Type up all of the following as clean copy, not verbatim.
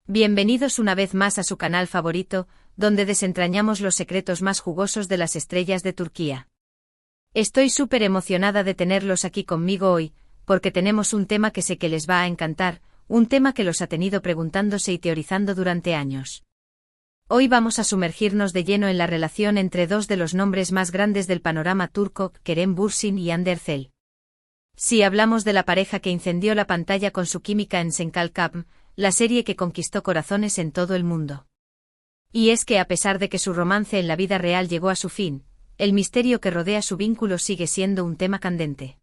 Bienvenidos una vez más a su canal favorito, donde desentrañamos los secretos más jugosos de las estrellas de Turquía. Estoy súper emocionada de tenerlos aquí conmigo hoy, porque tenemos un tema que sé que les va a encantar, un tema que los ha tenido preguntándose y teorizando durante años. Hoy vamos a sumergirnos de lleno en la relación entre dos de los nombres más grandes del panorama turco, Kerem Bürsin y Hande Erçel. Si hablamos de la pareja que incendió la pantalla con su química en Senkalkam, la serie que conquistó corazones en todo el mundo. Y es que a pesar de que su romance en la vida real llegó a su fin, el misterio que rodea su vínculo sigue siendo un tema candente.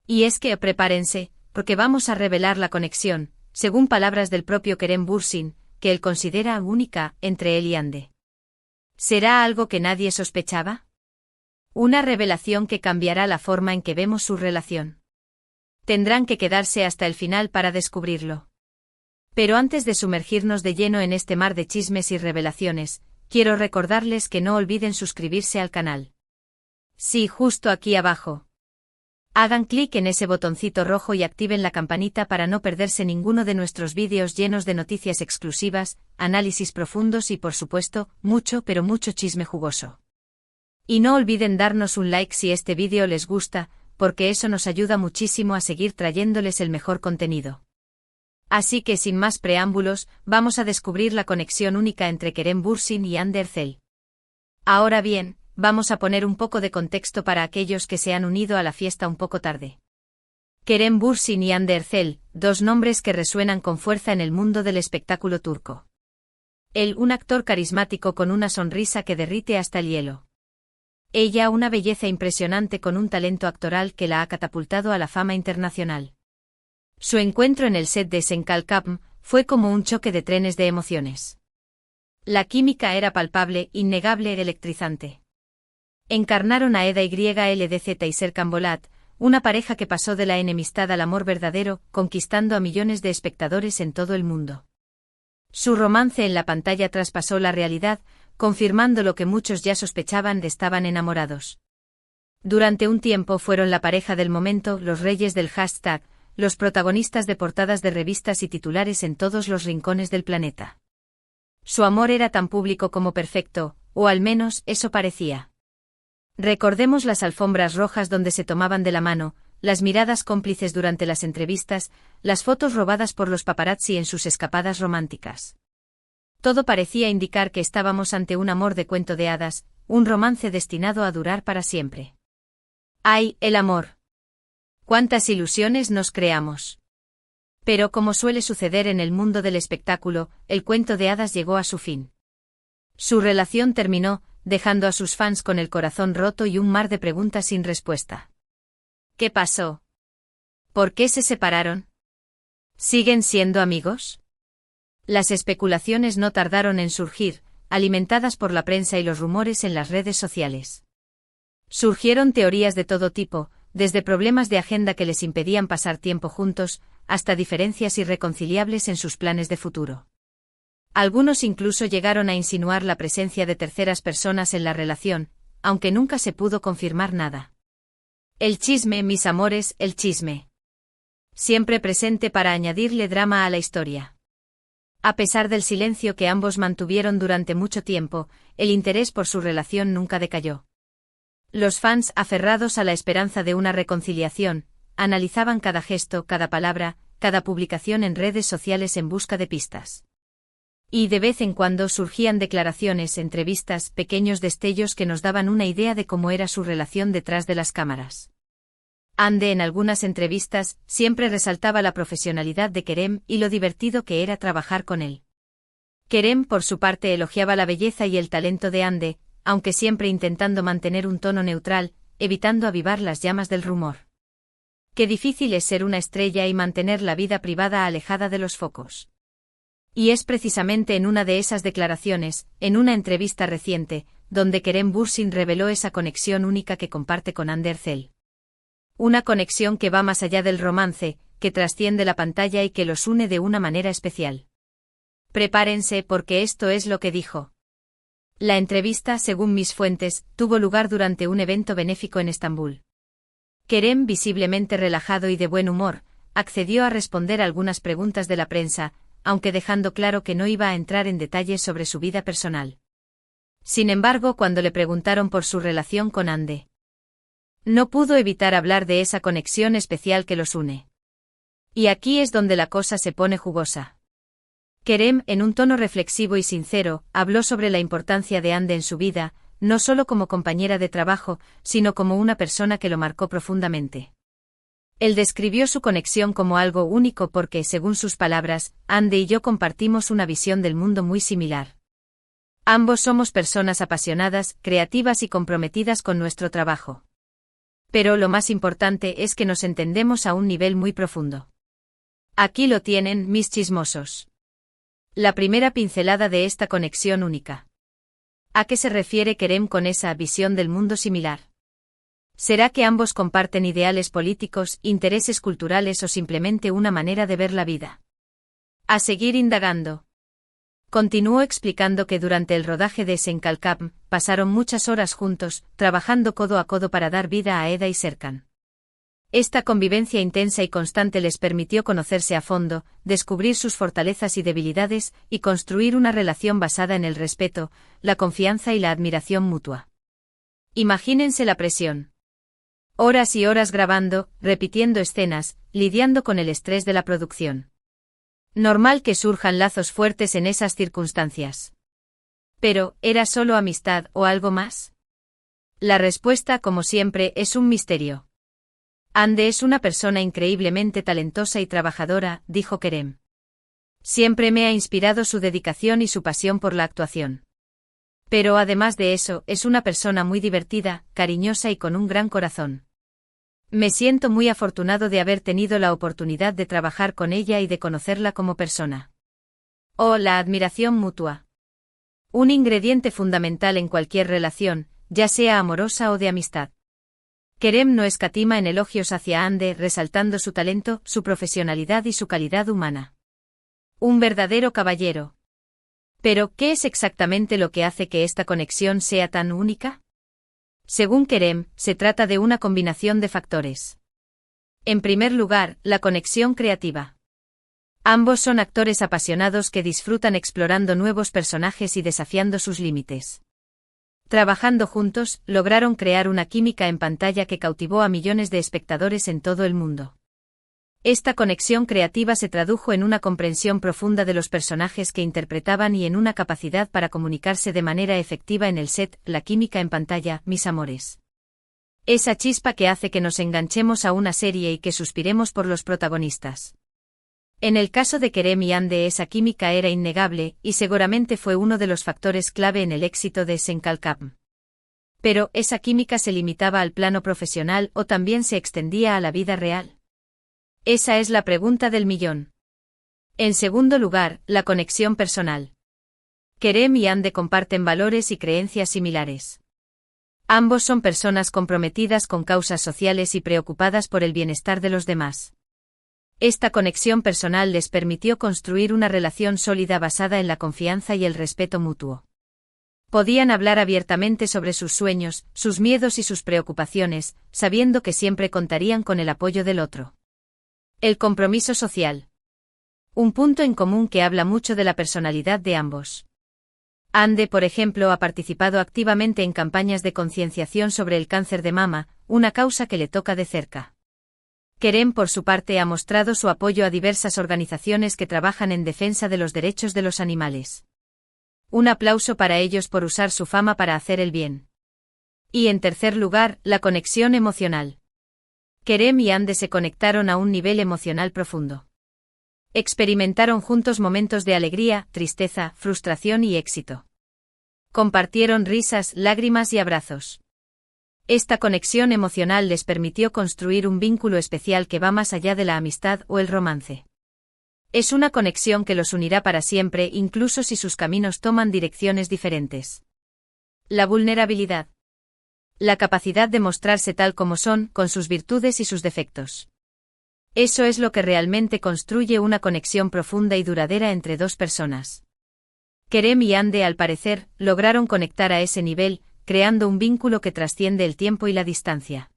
Y es que prepárense, porque vamos a revelar la conexión, según palabras del propio Kerem Bürsin, que él considera única entre él y Hande. ¿Será algo que nadie sospechaba? Una revelación que cambiará la forma en que vemos su relación. Tendrán que quedarse hasta el final para descubrirlo. Pero antes de sumergirnos de lleno en este mar de chismes y revelaciones, quiero recordarles que no olviden suscribirse al canal. Sí, justo aquí abajo. Hagan clic en ese botoncito rojo y activen la campanita para no perderse ninguno de nuestros vídeos llenos de noticias exclusivas, análisis profundos y por supuesto, mucho pero mucho chisme jugoso. Y no olviden darnos un like si este vídeo les gusta, porque eso nos ayuda muchísimo a seguir trayéndoles el mejor contenido. Así que sin más preámbulos, vamos a descubrir la conexión única entre Kerem Bürsin y Hande Erçel. Ahora bien, vamos a poner un poco de contexto para aquellos que se han unido a la fiesta un poco tarde. Kerem Bürsin y Hande Erçel, dos nombres que resuenan con fuerza en el mundo del espectáculo turco. Él, un actor carismático con una sonrisa que derrite hasta el hielo. Ella, una belleza impresionante con un talento actoral que la ha catapultado a la fama internacional. Su encuentro en el set de Senkalkam fue como un choque de trenes de emociones. La química era palpable, innegable y electrizante. Encarnaron a Eda YLDZ y Serkan Bolat, una pareja que pasó de la enemistad al amor verdadero, conquistando a millones de espectadores en todo el mundo. Su romance en la pantalla traspasó la realidad, confirmando lo que muchos ya sospechaban de estaban enamorados. Durante un tiempo fueron la pareja del momento, los reyes del hashtag, los protagonistas de portadas de revistas y titulares en todos los rincones del planeta. Su amor era tan público como perfecto, o al menos eso parecía. Recordemos las alfombras rojas donde se tomaban de la mano, las miradas cómplices durante las entrevistas, las fotos robadas por los paparazzi en sus escapadas románticas. Todo parecía indicar que estábamos ante un amor de cuento de hadas, un romance destinado a durar para siempre. ¡Ay, el amor! ¡Cuántas ilusiones nos creamos! Pero como suele suceder en el mundo del espectáculo, el cuento de hadas llegó a su fin. Su relación terminó, dejando a sus fans con el corazón roto y un mar de preguntas sin respuesta. ¿Qué pasó? ¿Por qué se separaron? ¿Siguen siendo amigos? Las especulaciones no tardaron en surgir, alimentadas por la prensa y los rumores en las redes sociales. Surgieron teorías de todo tipo, desde problemas de agenda que les impedían pasar tiempo juntos, hasta diferencias irreconciliables en sus planes de futuro. Algunos incluso llegaron a insinuar la presencia de terceras personas en la relación, aunque nunca se pudo confirmar nada. El chisme, mis amores, el chisme. Siempre presente para añadirle drama a la historia. A pesar del silencio que ambos mantuvieron durante mucho tiempo, el interés por su relación nunca decayó. Los fans, aferrados a la esperanza de una reconciliación, analizaban cada gesto, cada palabra, cada publicación en redes sociales en busca de pistas. Y de vez en cuando surgían declaraciones, entrevistas, pequeños destellos que nos daban una idea de cómo era su relación detrás de las cámaras. Hande en algunas entrevistas siempre resaltaba la profesionalidad de Kerem y lo divertido que era trabajar con él. Kerem por su parte elogiaba la belleza y el talento de Hande, aunque siempre intentando mantener un tono neutral, evitando avivar las llamas del rumor. Qué difícil es ser una estrella y mantener la vida privada alejada de los focos. Y es precisamente en una de esas declaraciones, en una entrevista reciente, donde Kerem Bürsin reveló esa conexión única que comparte con Hande Erçel. Una conexión que va más allá del romance, que trasciende la pantalla y que los une de una manera especial. Prepárense porque esto es lo que dijo. La entrevista, según mis fuentes, tuvo lugar durante un evento benéfico en Estambul. Kerem, visiblemente relajado y de buen humor, accedió a responder algunas preguntas de la prensa, aunque dejando claro que no iba a entrar en detalles sobre su vida personal. Sin embargo, cuando le preguntaron por su relación con Ande, no pudo evitar hablar de esa conexión especial que los une. Y aquí es donde la cosa se pone jugosa. Kerem, en un tono reflexivo y sincero, habló sobre la importancia de Ande en su vida, no solo como compañera de trabajo, sino como una persona que lo marcó profundamente. Él describió su conexión como algo único porque, según sus palabras, Ande y yo compartimos una visión del mundo muy similar. Ambos somos personas apasionadas, creativas y comprometidas con nuestro trabajo. Pero lo más importante es que nos entendemos a un nivel muy profundo. Aquí lo tienen, mis chismosos. La primera pincelada de esta conexión única. ¿A qué se refiere Kerem con esa visión del mundo similar? ¿Será que ambos comparten ideales políticos, intereses culturales o simplemente una manera de ver la vida? A seguir indagando. Continuó explicando que durante el rodaje de Senkalkam, pasaron muchas horas juntos, trabajando codo a codo para dar vida a Eda y Serkan. Esta convivencia intensa y constante les permitió conocerse a fondo, descubrir sus fortalezas y debilidades, y construir una relación basada en el respeto, la confianza y la admiración mutua. Imagínense la presión. Horas y horas grabando, repitiendo escenas, lidiando con el estrés de la producción. Normal que surjan lazos fuertes en esas circunstancias. Pero, ¿era solo amistad o algo más? La respuesta, como siempre, es un misterio. Ande es una persona increíblemente talentosa y trabajadora, dijo Kerem. Siempre me ha inspirado su dedicación y su pasión por la actuación. Pero además de eso, es una persona muy divertida, cariñosa y con un gran corazón. Me siento muy afortunado de haber tenido la oportunidad de trabajar con ella y de conocerla como persona. Oh, la admiración mutua. Un ingrediente fundamental en cualquier relación, ya sea amorosa o de amistad. Kerem no escatima en elogios hacia Ande, resaltando su talento, su profesionalidad y su calidad humana. Un verdadero caballero. Pero, ¿qué es exactamente lo que hace que esta conexión sea tan única? Según Kerem, se trata de una combinación de factores. En primer lugar, la conexión creativa. Ambos son actores apasionados que disfrutan explorando nuevos personajes y desafiando sus límites. Trabajando juntos, lograron crear una química en pantalla que cautivó a millones de espectadores en todo el mundo. Esta conexión creativa se tradujo en una comprensión profunda de los personajes que interpretaban y en una capacidad para comunicarse de manera efectiva en el set, la química en pantalla, mis amores. Esa chispa que hace que nos enganchemos a una serie y que suspiremos por los protagonistas. En el caso de Kerem y Ande esa química era innegable, y seguramente fue uno de los factores clave en el éxito de Senkalkam. Pero, ¿esa química se limitaba al plano profesional o también se extendía a la vida real? Esa es la pregunta del millón. En segundo lugar, la conexión personal. Kerem y Ande comparten valores y creencias similares. Ambos son personas comprometidas con causas sociales y preocupadas por el bienestar de los demás. Esta conexión personal les permitió construir una relación sólida basada en la confianza y el respeto mutuo. Podían hablar abiertamente sobre sus sueños, sus miedos y sus preocupaciones, sabiendo que siempre contarían con el apoyo del otro. El compromiso social. Un punto en común que habla mucho de la personalidad de ambos. Ande, por ejemplo, ha participado activamente en campañas de concienciación sobre el cáncer de mama, una causa que le toca de cerca. Kerem, por su parte, ha mostrado su apoyo a diversas organizaciones que trabajan en defensa de los derechos de los animales. Un aplauso para ellos por usar su fama para hacer el bien. Y en tercer lugar, la conexión emocional. Kerem y Ande se conectaron a un nivel emocional profundo. Experimentaron juntos momentos de alegría, tristeza, frustración y éxito. Compartieron risas, lágrimas y abrazos. Esta conexión emocional les permitió construir un vínculo especial que va más allá de la amistad o el romance. Es una conexión que los unirá para siempre, incluso si sus caminos toman direcciones diferentes. La vulnerabilidad. La capacidad de mostrarse tal como son, con sus virtudes y sus defectos. Eso es lo que realmente construye una conexión profunda y duradera entre dos personas. Kerem y Ande, al parecer, lograron conectar a ese nivel, creando un vínculo que trasciende el tiempo y la distancia.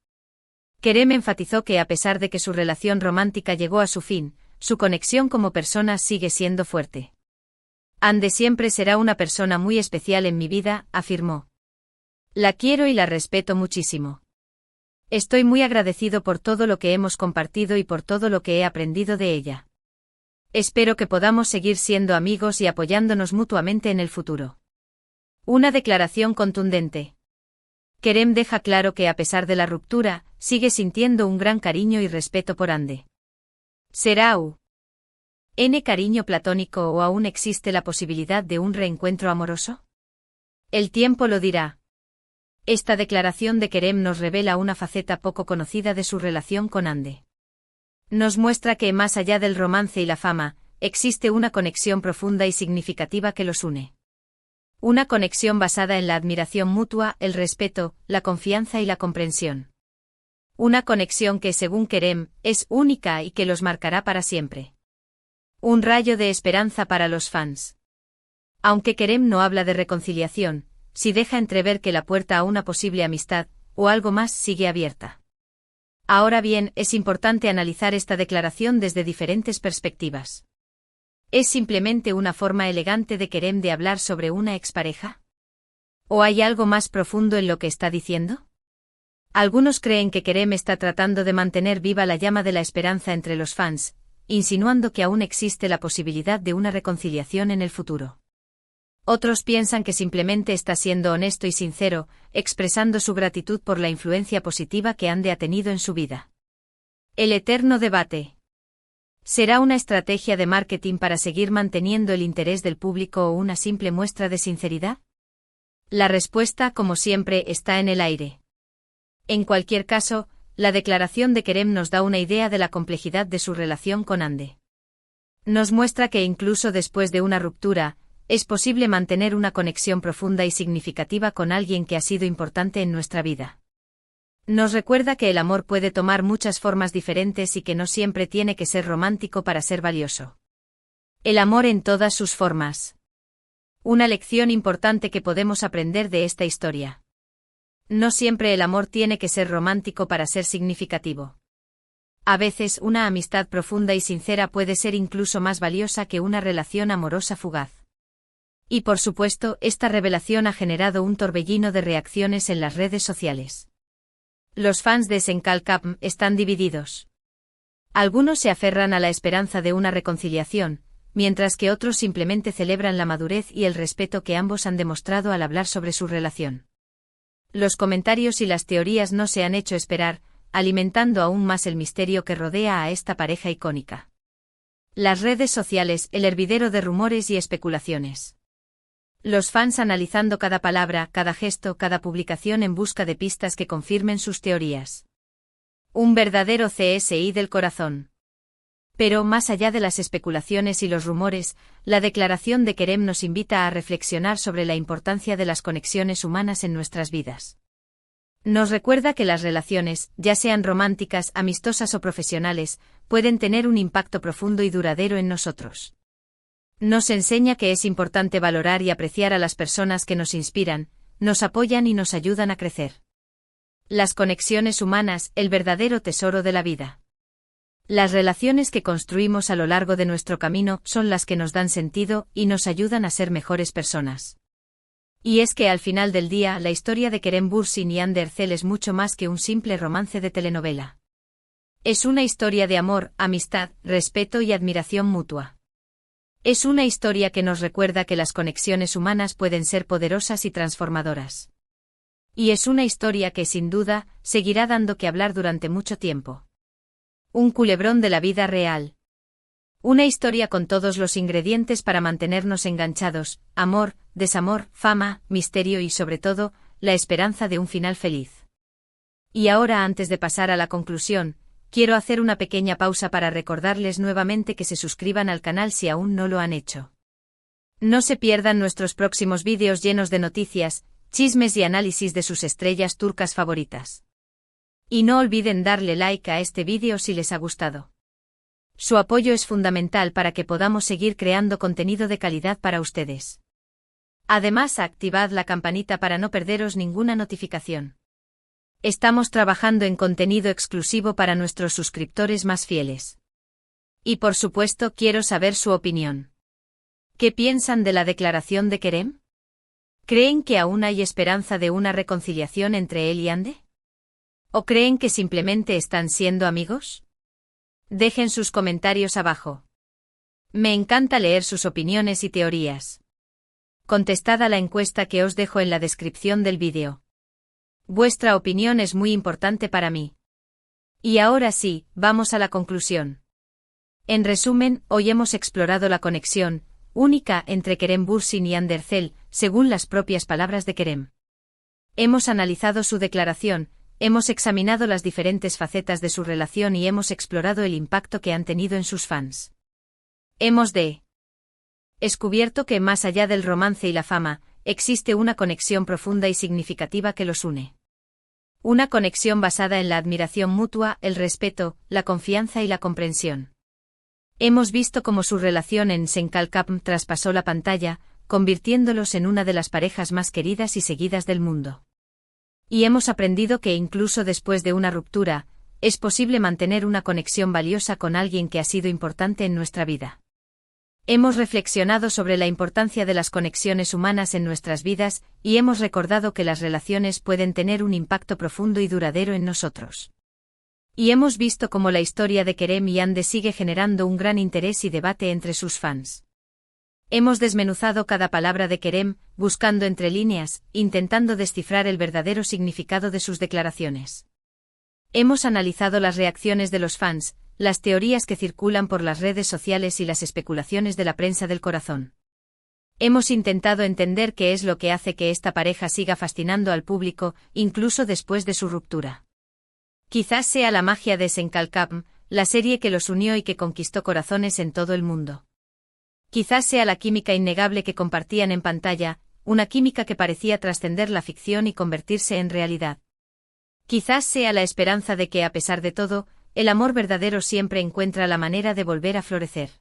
Kerem enfatizó que a pesar de que su relación romántica llegó a su fin, su conexión como persona sigue siendo fuerte. Hande siempre será una persona muy especial en mi vida, afirmó. La quiero y la respeto muchísimo. Estoy muy agradecido por todo lo que hemos compartido y por todo lo que he aprendido de ella. Espero que podamos seguir siendo amigos y apoyándonos mutuamente en el futuro. Una declaración contundente. Kerem deja claro que a pesar de la ruptura, sigue sintiendo un gran cariño y respeto por Hande. ¿Será un cariño platónico o aún existe la posibilidad de un reencuentro amoroso? El tiempo lo dirá. Esta declaración de Kerem nos revela una faceta poco conocida de su relación con Hande. Nos muestra que, más allá del romance y la fama, existe una conexión profunda y significativa que los une. Una conexión basada en la admiración mutua, el respeto, la confianza y la comprensión. Una conexión que, según Kerem, es única y que los marcará para siempre. Un rayo de esperanza para los fans. Aunque Kerem no habla de reconciliación, sí deja entrever que la puerta a una posible amistad, o algo más, sigue abierta. Ahora bien, es importante analizar esta declaración desde diferentes perspectivas. ¿Es simplemente una forma elegante de Kerem de hablar sobre una expareja? ¿O hay algo más profundo en lo que está diciendo? Algunos creen que Kerem está tratando de mantener viva la llama de la esperanza entre los fans, insinuando que aún existe la posibilidad de una reconciliación en el futuro. Otros piensan que simplemente está siendo honesto y sincero, expresando su gratitud por la influencia positiva que Hande ha tenido en su vida. El eterno debate. ¿Será una estrategia de marketing para seguir manteniendo el interés del público o una simple muestra de sinceridad? La respuesta, como siempre, está en el aire. En cualquier caso, la declaración de Kerem nos da una idea de la complejidad de su relación con Hande. Nos muestra que incluso después de una ruptura, es posible mantener una conexión profunda y significativa con alguien que ha sido importante en nuestra vida. Nos recuerda que el amor puede tomar muchas formas diferentes y que no siempre tiene que ser romántico para ser valioso. El amor en todas sus formas. Una lección importante que podemos aprender de esta historia. No siempre el amor tiene que ser romántico para ser significativo. A veces una amistad profunda y sincera puede ser incluso más valiosa que una relación amorosa fugaz. Y por supuesto, esta revelación ha generado un torbellino de reacciones en las redes sociales. Los fans de Senkalkapm están divididos. Algunos se aferran a la esperanza de una reconciliación, mientras que otros simplemente celebran la madurez y el respeto que ambos han demostrado al hablar sobre su relación. Los comentarios y las teorías no se han hecho esperar, alimentando aún más el misterio que rodea a esta pareja icónica. Las redes sociales, el hervidero de rumores y especulaciones. Los fans analizando cada palabra, cada gesto, cada publicación en busca de pistas que confirmen sus teorías. Un verdadero CSI del corazón. Pero más allá de las especulaciones y los rumores, la declaración de Kerem nos invita a reflexionar sobre la importancia de las conexiones humanas en nuestras vidas. Nos recuerda que las relaciones, ya sean románticas, amistosas o profesionales, pueden tener un impacto profundo y duradero en nosotros. Nos enseña que es importante valorar y apreciar a las personas que nos inspiran, nos apoyan y nos ayudan a crecer. Las conexiones humanas, el verdadero tesoro de la vida. Las relaciones que construimos a lo largo de nuestro camino son las que nos dan sentido y nos ayudan a ser mejores personas. Y es que al final del día la historia de Kerem Bürsin y Hande Erçel es mucho más que un simple romance de telenovela. Es una historia de amor, amistad, respeto y admiración mutua. Es una historia que nos recuerda que las conexiones humanas pueden ser poderosas y transformadoras. Y es una historia que, sin duda, seguirá dando que hablar durante mucho tiempo. Un culebrón de la vida real. Una historia con todos los ingredientes para mantenernos enganchados: amor, desamor, fama, misterio y, sobre todo, la esperanza de un final feliz. Y ahora, antes de pasar a la conclusión, quiero hacer una pequeña pausa para recordarles nuevamente que se suscriban al canal si aún no lo han hecho. No se pierdan nuestros próximos vídeos llenos de noticias, chismes y análisis de sus estrellas turcas favoritas. Y no olviden darle like a este vídeo si les ha gustado. Su apoyo es fundamental para que podamos seguir creando contenido de calidad para ustedes. Además, activad la campanita para no perderos ninguna notificación. Estamos trabajando en contenido exclusivo para nuestros suscriptores más fieles. Y por supuesto quiero saber su opinión. ¿Qué piensan de la declaración de Kerem? ¿Creen que aún hay esperanza de una reconciliación entre él y Hande? ¿O creen que simplemente están siendo amigos? Dejen sus comentarios abajo. Me encanta leer sus opiniones y teorías. Contestad a la encuesta que os dejo en la descripción del vídeo. Vuestra opinión es muy importante para mí. Y ahora sí, vamos a la conclusión. En resumen, hoy hemos explorado la conexión única entre Kerem Bürsin y Hande Erçel, según las propias palabras de Kerem. Hemos analizado su declaración, hemos examinado las diferentes facetas de su relación y hemos explorado el impacto que han tenido en sus fans. Hemos descubierto que más allá del romance y la fama, existe una conexión profunda y significativa que los une. Una conexión basada en la admiración mutua, el respeto, la confianza y la comprensión. Hemos visto cómo su relación en Senkalkapm traspasó la pantalla, convirtiéndolos en una de las parejas más queridas y seguidas del mundo. Y hemos aprendido que incluso después de una ruptura, es posible mantener una conexión valiosa con alguien que ha sido importante en nuestra vida. Hemos reflexionado sobre la importancia de las conexiones humanas en nuestras vidas y hemos recordado que las relaciones pueden tener un impacto profundo y duradero en nosotros. Y hemos visto cómo la historia de Kerem y Hande sigue generando un gran interés y debate entre sus fans. Hemos desmenuzado cada palabra de Kerem, buscando entre líneas, intentando descifrar el verdadero significado de sus declaraciones. Hemos analizado las reacciones de los fans, las teorías que circulan por las redes sociales y las especulaciones de la prensa del corazón. Hemos intentado entender qué es lo que hace que esta pareja siga fascinando al público, incluso después de su ruptura. Quizás sea la magia de Senkalkapm, la serie que los unió y que conquistó corazones en todo el mundo. Quizás sea la química innegable que compartían en pantalla, una química que parecía trascender la ficción y convertirse en realidad. Quizás sea la esperanza de que, a pesar de todo, el amor verdadero siempre encuentra la manera de volver a florecer.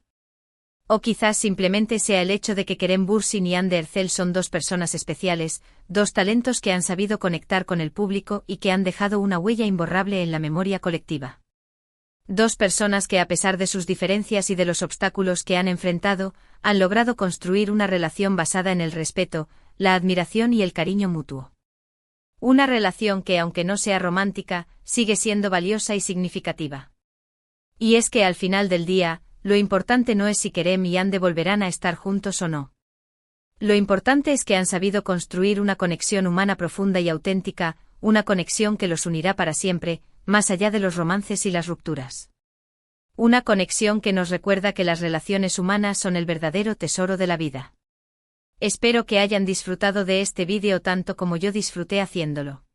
O quizás simplemente sea el hecho de que Kerem Bürsin y Hande Erçel son dos personas especiales, dos talentos que han sabido conectar con el público y que han dejado una huella imborrable en la memoria colectiva. Dos personas que, a pesar de sus diferencias y de los obstáculos que han enfrentado, han logrado construir una relación basada en el respeto, la admiración y el cariño mutuo. Una relación que, aunque no sea romántica, sigue siendo valiosa y significativa. Y es que al final del día, lo importante no es si Kerem y Hande volverán a estar juntos o no. Lo importante es que han sabido construir una conexión humana profunda y auténtica, una conexión que los unirá para siempre, más allá de los romances y las rupturas. Una conexión que nos recuerda que las relaciones humanas son el verdadero tesoro de la vida. Espero que hayan disfrutado de este vídeo tanto como yo disfruté haciéndolo.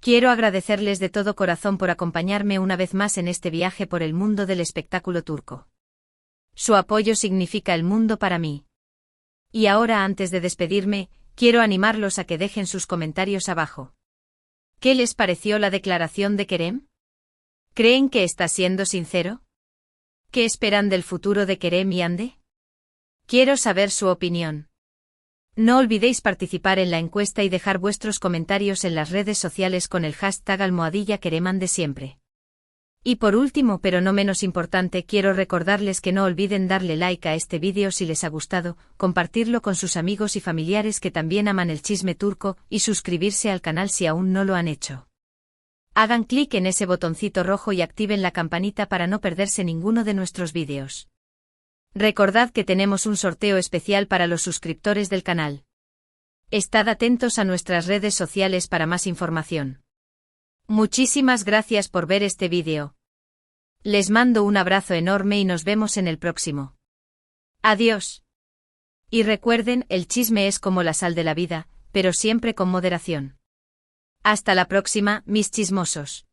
Quiero agradecerles de todo corazón por acompañarme una vez más en este viaje por el mundo del espectáculo turco. Su apoyo significa el mundo para mí. Y ahora, antes de despedirme, quiero animarlos a que dejen sus comentarios abajo. ¿Qué les pareció la declaración de Kerem? ¿Creen que está siendo sincero? ¿Qué esperan del futuro de Kerem y Hande? Quiero saber su opinión. No olvidéis participar en la encuesta y dejar vuestros comentarios en las redes sociales con el hashtag #KeremHande siempre. Y por último, pero no menos importante, quiero recordarles que no olviden darle like a este vídeo si les ha gustado, compartirlo con sus amigos y familiares que también aman el chisme turco y suscribirse al canal si aún no lo han hecho. Hagan clic en ese botoncito rojo y activen la campanita para no perderse ninguno de nuestros vídeos. Recordad que tenemos un sorteo especial para los suscriptores del canal. Estad atentos a nuestras redes sociales para más información. Muchísimas gracias por ver este vídeo. Les mando un abrazo enorme y nos vemos en el próximo. Adiós. Y recuerden, el chisme es como la sal de la vida, pero siempre con moderación. Hasta la próxima, mis chismosos.